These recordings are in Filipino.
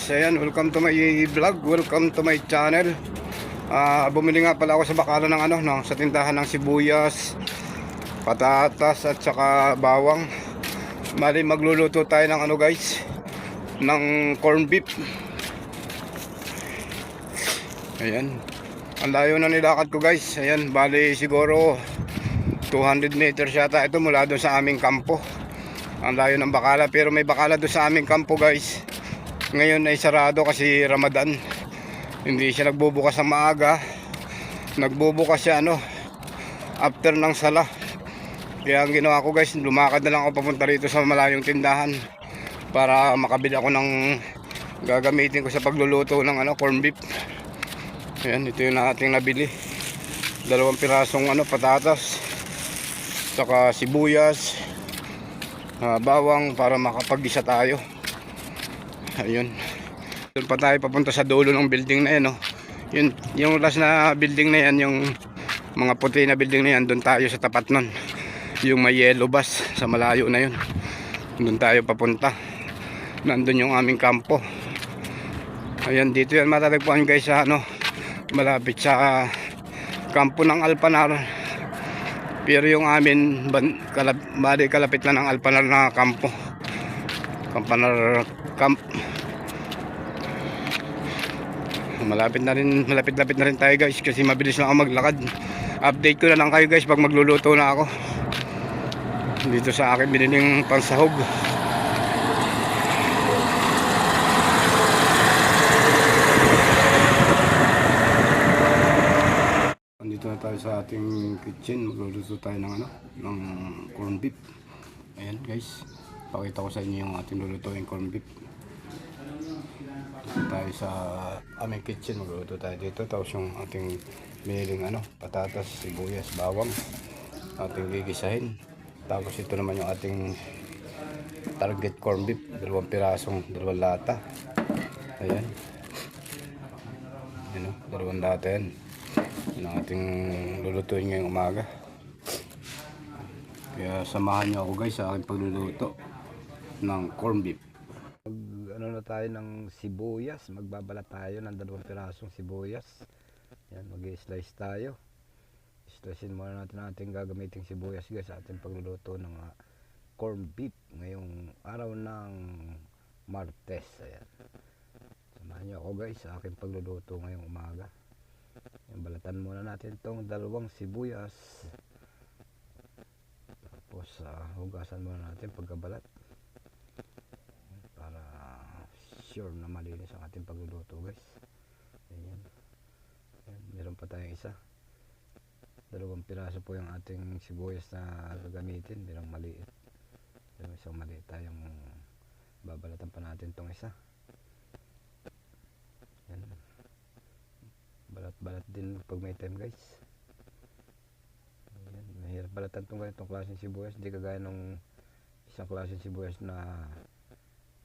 ayan, welcome to my vlog, welcome to my channel. Bumili nga pala ako sa bakalan ng sa tindahan ng sibuyas, patatas at saka bawang. Bali magluluto tayo ng guys, ng corn beef. Ayan, ang layo na nilakad ko guys. Ayan, bali siguro 200 meters yata ito mula doon sa aming kampo. Ang layo ng bakala, pero may bakala doon sa aming kampo guys. Ngayon ay sarado kasi Ramadan. Hindi siya nagbubukas ng maaga. Nagbubukas siya after ng sala. Kaya ang ginawa ko guys, lumakad na lang ako papunta rito sa malayong tindahan para makabili ako ng gagamitin ko sa pagluluto ng corn beef. Ayan, ito yung ating nabili. 2 pirasong patatas, saka sibuyas, bawang para makapag-isa tayo. Ayun. Doon pa tayo papunta sa dulo ng building na yan, yung last na building na yan, yung mga puti na building na yan, doon tayo sa tapat nun. Yung may yellow bus, sa malayo na yun. Doon tayo papunta. Nandun yung aming kampo. Ayan, dito yan matatagpuan guys sa malapit sa kampo ng Alpanar. Pero yung amin kalapit na ng Alpanar na kampo. Alpanar camp. Malapit na rin tayo guys, kasi mabilis na ako maglakad. Update ko na lang kayo guys pag magluluto na ako dito sa akin biniling pansahog. Andito na tayo sa ating kitchen. Magluluto tayo ng corn beef. Ayan guys, pakita ko sa inyo yung ating lulutuin corn beef. Dito tayo sa aming kitchen, magluluto tayo dito. Tapos yung ating biniling patatas, sibuyas, bawang ating gigisahin. Tapos ito naman yung ating target corn beef, 2 pirasong, 2 lata. Ayan, 2 lata yan. Yan ang ating lulutuin ngayong umaga. Kaya samahan nyo ako guys sa aking pagluluto ng corn beef. Na tayo ng sibuyas, magbabalat tayo ng 2 pirasong sibuyas. Yan, mag-slice tayo. Slicein muna natin ating gagamiting sibuyas guys sa ating pagluluto ng corn beef ngayong araw ng Martes. Ayan, samahan nyo ako guys sa aking pagluluto ngayong umaga. Yan, balatan muna natin itong 2 sibuyas. Tapos hugasan muna natin pagkabalat para sure na malinis ang ating pagluluto guys. Ayan. Ayan, meron pa tayong isa, 2 piraso po yung ating sibuyas na gagamitin, hindi lang maliit. Yung isang maliit tayong babalatan pa natin itong isa. Ayan. Balat din pag may time guys. Ayan, mahirap balatan itong ganitong klaseng sibuyas, hindi kagaya nung isang klaseng sibuyas na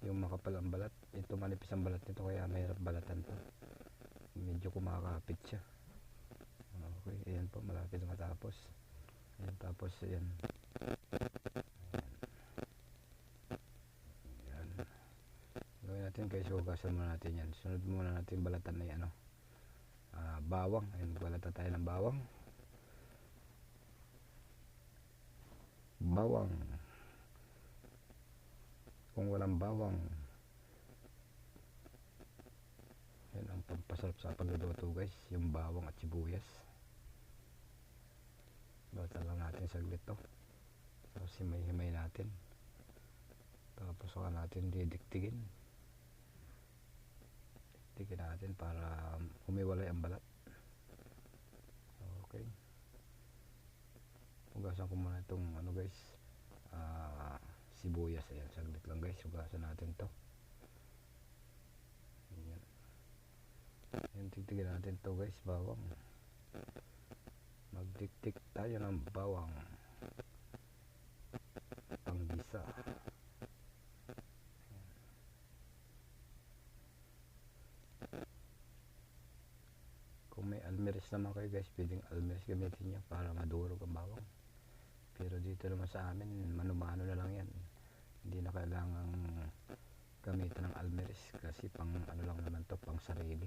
yung makapal ang balat. Ito manipis ang balat nito, kaya mahirap balatan to. Medyo kumakapit siya. Okay, ayan po, malapit na matapos. Ayan, tapos ayan. Ayan. Gawin natin guys, hugasan muna natin yan. Sunod muna natin balatan na yan, bawang. Ayan, balatan tayo ng bawang. Kung walang bawang, yan ang pampasarap sa pagluluto guys, yung bawang at sibuyas. Balatan lang natin saglit to. Tapos himay-himay natin. Tapos saka natin didiktigin. Diktigin natin para humiwalay ang balat. Okay. Hugasan ko muna itong guys, sibuyas. Ayan, saglit lang guys, hugasan natin to. Ayan. Ayan, tigtigin natin to guys, bawang. Magdiktik tayo ng bawang panggisa. Kung may almeres naman kayo guys, pwedeng almeres gamitin nyo para madurog ang bawang. Pero dito naman sa amin, mano-mano na lang yan. Hindi na kailangang gamitan ng almeris kasi pang ano lang naman to, pang sarili.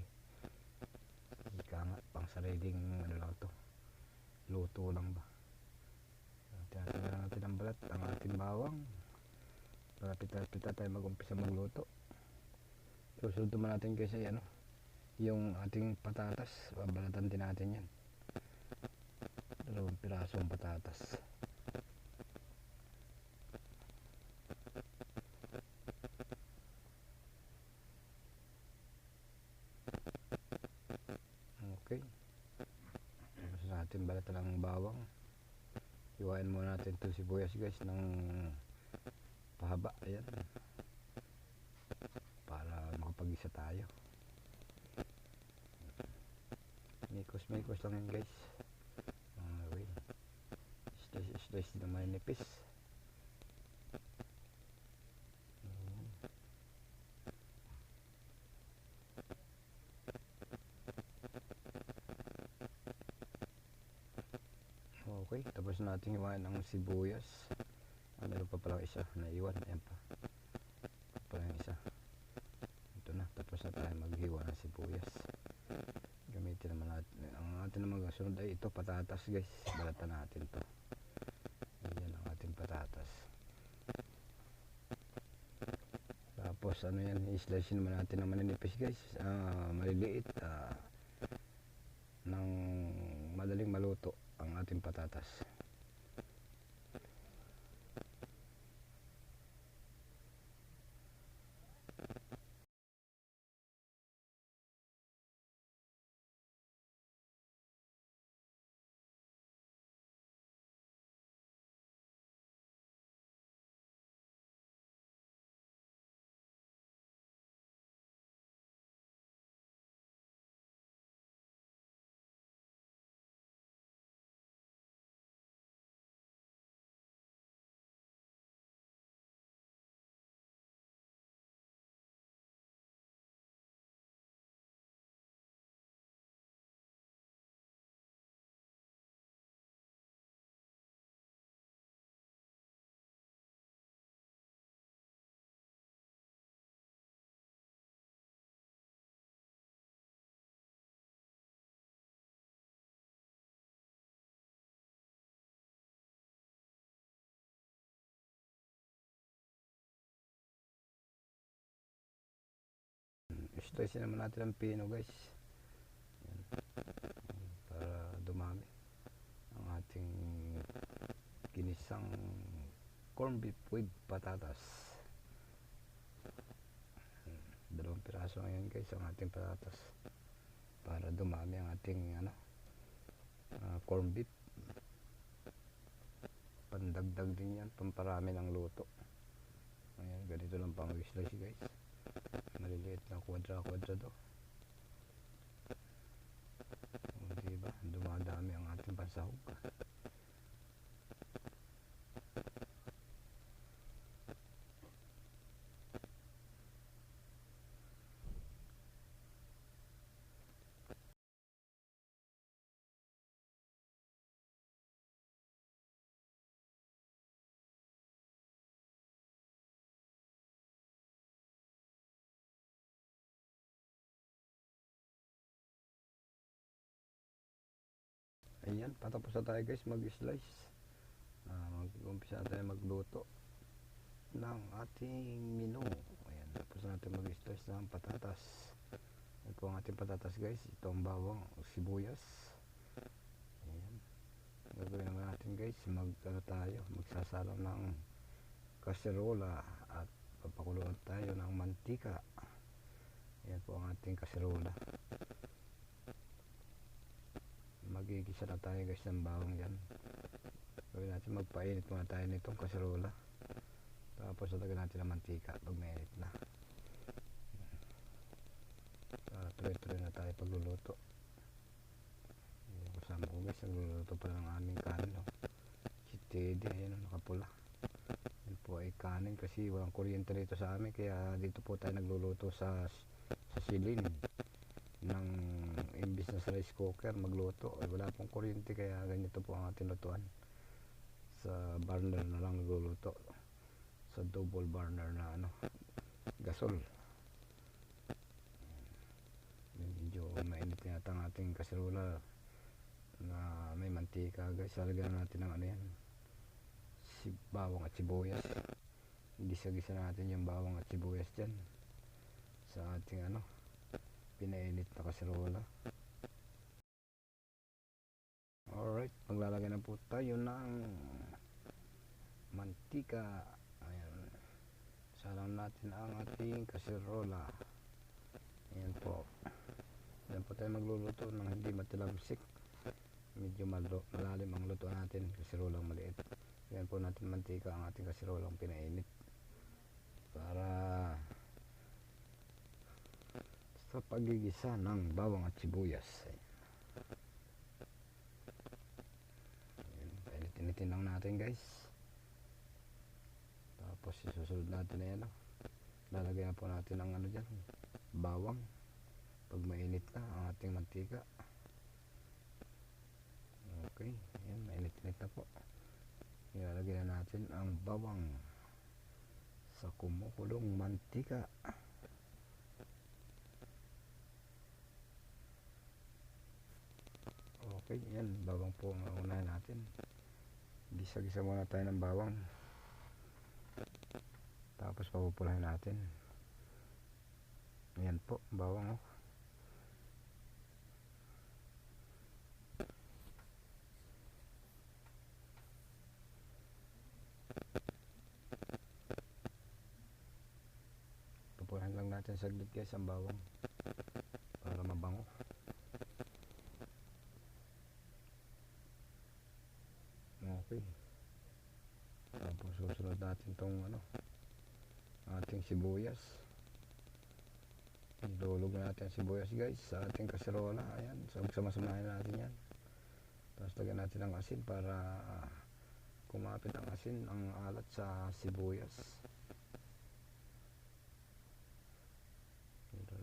Ika nga, pang sariling ano lang to, luto lang ba. Tinatanggal natin ang balat ang ating bawang. Malapit-lapit na tayo mag-umpisa magluto. Susunod naman natin kasi ano, yung ating patatas, babalatan din natin yan. 2 pirasong patatas. Okay, tapos natin balatan ng bawang. Iwain muna natin itong sibuyas guys ng pahaba, ayan, para makapag-isa tayo. Mikos lang yan guys. Okay, slice na manipis. Okay, tapos natin hiwain ang sibuyas. Meron pa palang isa na iwan, ayan pa palang isa. Ito na, tapos na tayo maghiwa ng sibuyas. Gamitin naman natin ang ating naman sunod ay ito, patatas guys. Balatan natin to. Ayan ang ating patatas. Tapos ano yan, i-slice naman natin ng maninipis guys, maliliit, ng madaling maluto ang ating patatas. Slice naman natin ang pino guys. Ayan, para dumami ang ating ginisang corned beef with patatas. 2 piraso ngayon guys ang ating patatas para dumami ang ating ano, corned beef. Pandagdag din yan, pamparami ng luto. Ayan, ganito lang pang slice guys, maliliit na kwadra-kwadrado. Diba, dumadami ang ating pansahog. Ayan, patapos na tayo guys mag-slice. Mag-umpisa tayo magluto ng ating menu. Ayan, tapos natin mag-slice ng patatas. Ito po ang ating patatas guys. Ito ang bawang, sibuyas. Ayan, gagawin naman natin guys, magsasalo ng kaserola at papakuluan tayo ng mantika. Ayan po ang ating kaserola. Magigisa na tayo guys ng bawang dyan. Gawin natin, magpainit muna tayo nitong kaserola, tapos lagyan natin ng mantika pag mainit na. Tuloy-tuloy na tayo pagluluto. Kasama ko guys, nagluluto pa ng aming kanin, no? Si Teddy, ayan, nakapula. Yan po ay kanin kasi walang kuryente dito sa amin, kaya dito po tayo nagluluto sa silin ng imbis na sa rice cooker magluto. Ay, wala pong kuryente, kaya ganito po ang ating lutuan. Sa burner na lang nagluluto, sa double burner na ano, gasol. Medyo mainit yata ang ating kasirola na may mantika guys. Lalagyan natin ng ano yan, bawang at sibuyas. Gisa-gisa natin yung bawang at sibuyas dyan sa ating ano, pinainit na kasirola. Alright, maglalagay na po tayo ng mantika. Ayan, salang natin ang ating kasirola. Ayan po, yan po tayo magluluto ng hindi matilabsik. Medyo malalim ang luto natin, kasirolang maliit. Yan po natin mantika ang ating kasirolang pinainit para sa pagigisa ng bawang at sibuyas. Ayan, painit-initin lang natin guys. Tapos isusunod natin na yan, lalagyan po natin ng ano dyan, bawang pag mainit na ang ating mantika. Okay, ayan, mainit-init na po. Ilalagay na natin ang bawang sa kumukulong mantika. Okay, yan, bawang po ang unahin natin. Gisa-gisa muna tayo ng bawang. Tapos papupulahin natin. Ayan po, bawang oh. Papulahin lang natin saglit guys ang bawang para mabango. Okay. Tapos susunod natin tong ano, ating sibuyas. Ilulog natin sibuyas guys sa ating kaserola. Ayan, sama-samahin natin yan. Tapos lagyan natin ng asin para kumapit ang asin, ang alat sa sibuyas.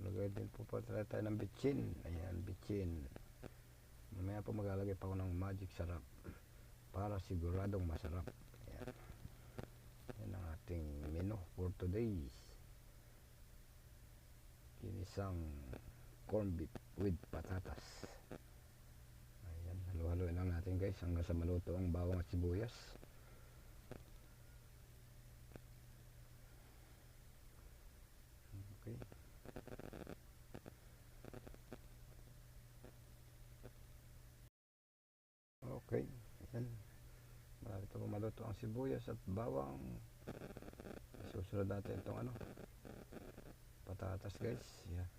Lagay din po tayo ng bitchin. Ayan, bitchin. Mamaya po maglalagay pa ako ng magic sarap para siguradong masarap. Ayan. Yan ang ating menu for today. Ginisang corned beef with patatas. Ayan, halo-haloin lang natin guys hanggang sa maluto ang bawang at sibuyas. Okay. Okay, ayan. Malapit po maluto ang sibuyas at bawang. Susunod natin itong ano, patatas guys. Yeah.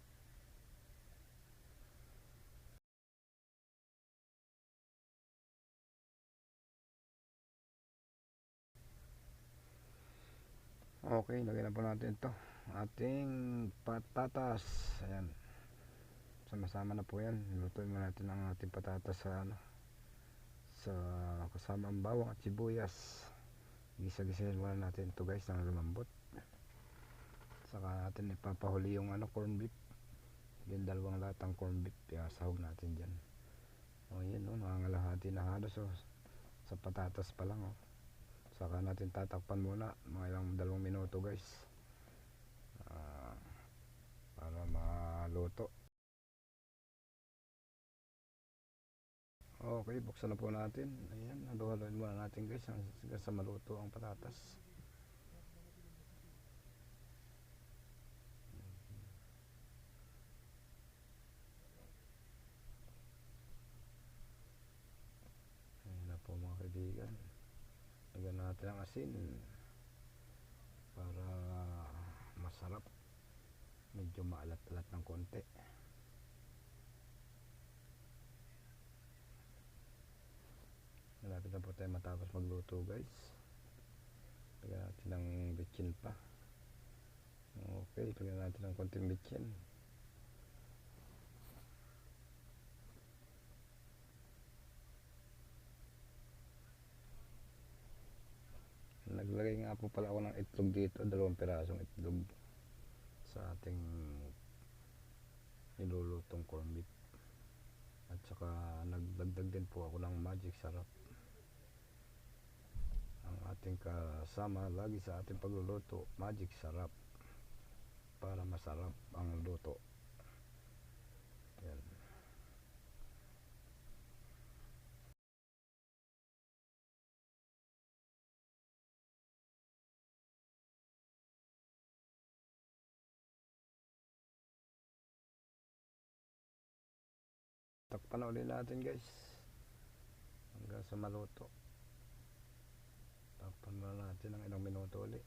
Okay, lagyan na po natin ito, ating patatas. Ayan, sama-sama na po yan. Lutuin mo natin ang ating patatas sa ano, sa kasama ang bawang at sibuyas. Gisa-gisahin muna natin ito guys ng lumambot. Saka natin ipapahuli yung ano, corn beef. Yung dalawang latang corn beef, sahog natin dyan. O yun o, nangangalahati na halos o, sa patatas pa lang o. Saka natin tatakpan muna mga ilang 2 minuto guys, para maluto. Okay, buksan na po natin. Ayan, halo-haloin muna natin guys hanggang sa maluto ang patatas. Ayan na po mga kaibigan. Lagyan natin ang asin para masarap. Medyo maalat-alat ng konti. Malapit na po tayo matapos magluto guys. Lagyan natin ng bitchin pa. Okay, lagyan natin ng konting bitchin. Naglagay nga po pala ako ng itlog dito, 2 pirasong itlog sa ating nilulutong corned beef. At saka nagdagdag din po ako ng magic sarap. Ang ating kasama lagi sa ating pagluluto, magic sarap. para masarap ang luto. Yan. Takpan ulit natin guys hanggang sa maluto. Takpan muna natin ng ilang minuto ulit.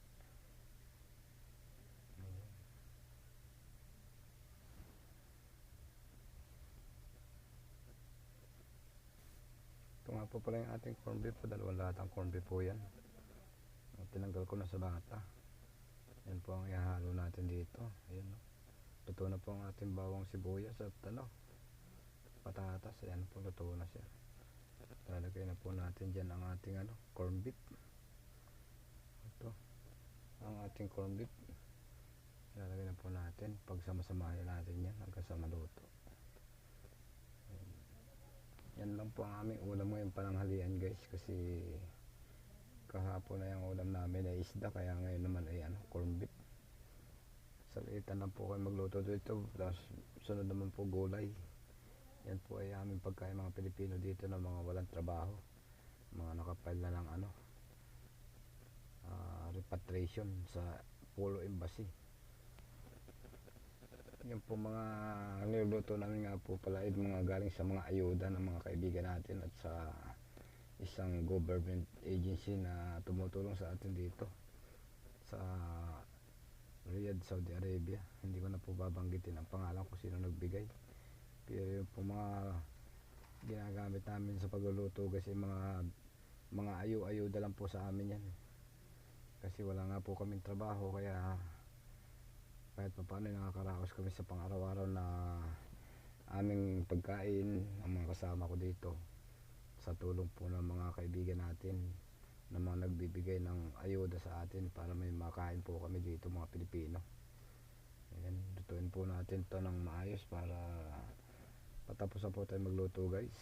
Ito nga po pala yung ating corn beef. Dalawang latang corn beef po yan. Tinanggal ko na sa bata. Yan po ang ihahalo natin dito. Ayan, no? Luto na po ang ating bawang sibuyas at patatas. Ayan po, luto na siya. Lalagay na po natin dyan ang ating corn beef. Ito ang ating corn beef. Lalagay na po natin. Pagsama-samahin natin yan hanggang sa maluto. Yan lang po ang aming ulam ngayon pananghalian guys, kasi kahapon na yung ulam namin ay isda, kaya ngayon naman ay corn beef. Salitan lang po kayo magluto dito, tapos sunod naman po gulay. Yan po ay aming pagkain mga Pilipino dito na mga walang trabaho, mga nakapile na ng repatriation sa Polo Embassy. Yung po mga niluluto namin nga po pala ay mga galing sa mga ayuda ng mga kaibigan natin at sa isang government agency na tumutulong sa atin dito sa Riyadh, Saudi Arabia. Hindi ko na po babanggitin ang pangalan kung sino nagbigay, pero yung po mga ginagamit namin sa pagluluto kasi mga ayuda lang po sa amin yan, kasi wala nga po kaming trabaho, kaya kahit pa paano nakakaraos kami sa pang-araw-araw na aming pagkain ang mga kasama ko dito, sa tulong po ng mga kaibigan natin na mga nagbibigay ng ayuda sa atin para may makain po kami dito mga Pilipino. Ayan, lutuin po natin to ng maayos para patapos na po tayo magluto guys.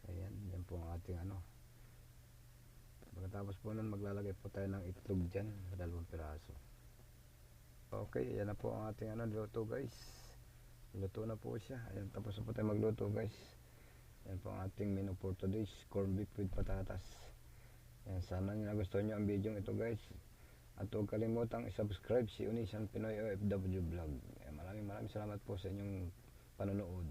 Ayan, yan po ang ating pagkatapos po nun maglalagay po tayo ng itlog dyan, 2 piraso. Okay, yan na po ang ating luto guys. Luto na po siya. Ayan, tapos na po tayo magluto guys. Yan po ang ating menu for today's corn beef with patatas. Yan, sana nagustuhan nyo ang video ito guys. At huwag kalimutang i-subscribe si Unisan Pinoy OFW Vlog. Maraming salamat po sa inyong panonood.